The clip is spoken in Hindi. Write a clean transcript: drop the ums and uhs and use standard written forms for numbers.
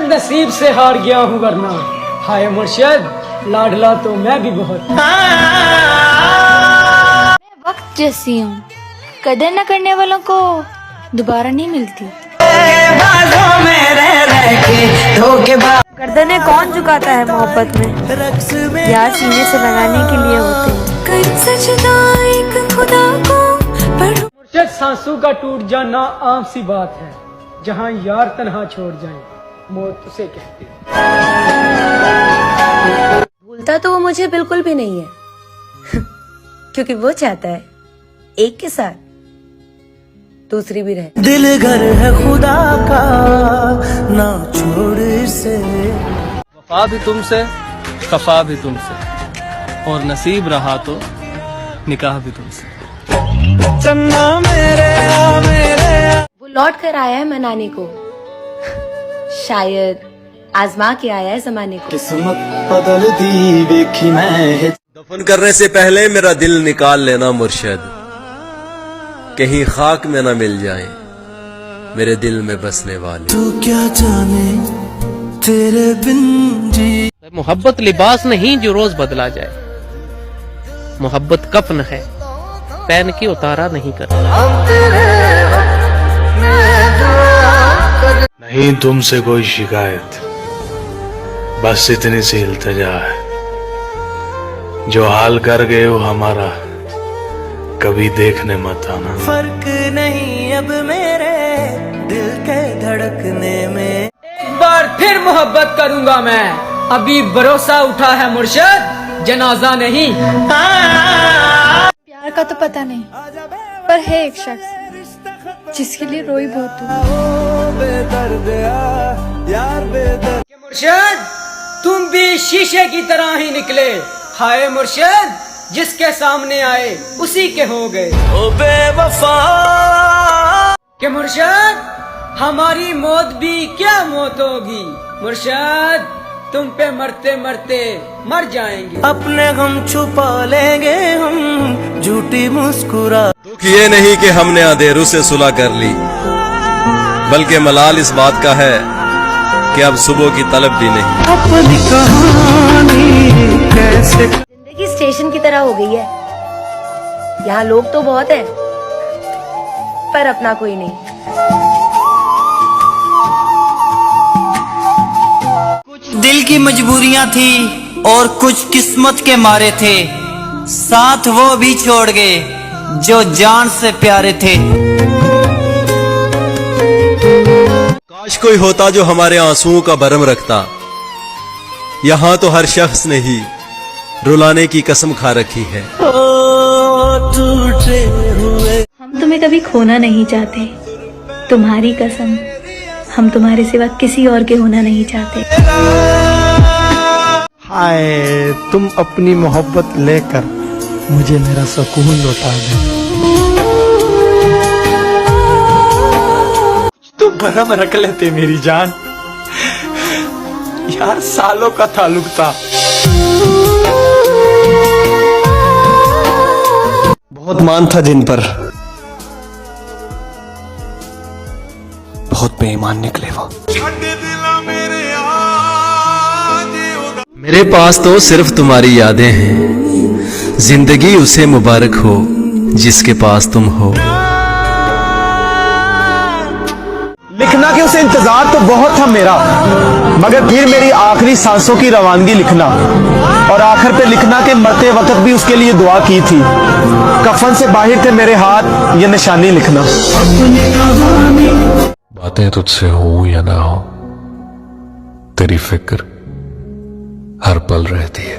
नसीब से हार गया हूँ वरना हाय मुर्शिद लाडला तो मैं भी बहुत। मैं वक्त जैसी हूँ, कदर न करने वालों को दोबारा नहीं मिलती। गर्दनें कौन झुकाता है मोहब्बत में, यार सीने से लगाने के लिए होते हैं। मुर्शिद सांसों का टूट जाना आम सी बात है, जहाँ यार तन्हा छोड़ जाए मौत उसे कहते हैं। भूलता तो वो मुझे बिल्कुल भी नहीं है क्योंकि वो चाहता है एक के साथ दूसरी भी रहे। दिल घर है खुदा का ना छोड़ इसे। वफा भी तुमसे खफा भी तुमसे और नसीब रहा तो निकाह भी तुमसे। चन्ना मेरे वो लौट कर आया है मनाने को, शायद आजमा के आया है जमाने को। किस्मत बदलती देखी मैं। दफन करने से पहले मेरा दिल निकाल लेना मुर्शिद, कहीं खाक में न मिल जाए मेरे दिल में बसने वाले। तू क्या जाने तेरे बिन जी। मोहब्बत लिबास नहीं जो रोज बदला जाए, मोहब्बत कफन है पहन के उतारा नहीं करता। नहीं तुमसे कोई शिकायत, बस इतनी सी इल्तिजा है, जो हाल कर गए हो हमारा कभी देखने मत आना। फर्क नहीं अब मेरे दिल के धड़कने में। एक बार फिर मोहब्बत करूंगा मैं, अभी भरोसा उठा है मुर्शिद जनाजा नहीं। प्यार का तो पता नहीं, पर है एक शख्स जिसके लिए रोई बहुत हूँ। मुर्शिद तुम भी शीशे की तरह ही निकले, हाय मुर्शिद जिसके सामने आए उसी के हो गए। ओ बेवफा कि मुर्शिद हमारी मौत भी क्या मौत होगी, मुर्शिद तुम पे मरते मरते मर जाएंगे। अपने गम छुपा लेंगे हम झूठी मुस्कुरा। दुख ये नहीं कि हमने अंधेरों से सुलह कर ली, बल्कि मलाल इस बात का है कि अब सुबह की तलब भी नहीं। अपनी कहानी कैसे। जिंदगी स्टेशन की तरह हो गई है, यहाँ लोग तो बहुत हैं पर अपना कोई नहीं। कुछ दिल की मजबूरियां थी और कुछ किस्मत के मारे थे, साथ वो भी छोड़ गए जो जान से प्यारे थे। काश कोई होता जो हमारे आंसुओं का भरम रखता, यहाँ तो हर शख्स ने ही रुलाने की कसम खा रखी है। टूटे हुए हम तुम्हें कभी खोना नहीं चाहते, तुम्हारी कसम हम तुम्हारे सिवा किसी और के होना नहीं चाहते। हाय तुम अपनी मोहब्बत लेकर मुझे मेरा सुकून लौटा दे। तुम भरम रख लेते मेरी जान, यार सालों का ताल्लुक था। बहुत मान था जिन पर, बहुत बेईमान निकले वो। मेरे पास तो सिर्फ तुम्हारी यादें हैं, जिंदगी उसे मुबारक हो जिसके पास तुम हो। लिखना के उसे इंतजार तो बहुत था मेरा, मगर फिर मेरी आखिरी सांसों की रवानगी लिखना, और आखिर पे लिखना के मरते वक्त भी उसके लिए दुआ की थी। कफन से बाहर थे मेरे हाथ ये निशानी लिखना। बातें तुझसे हो या ना हो, तेरी फिक्र हर पल रहती है।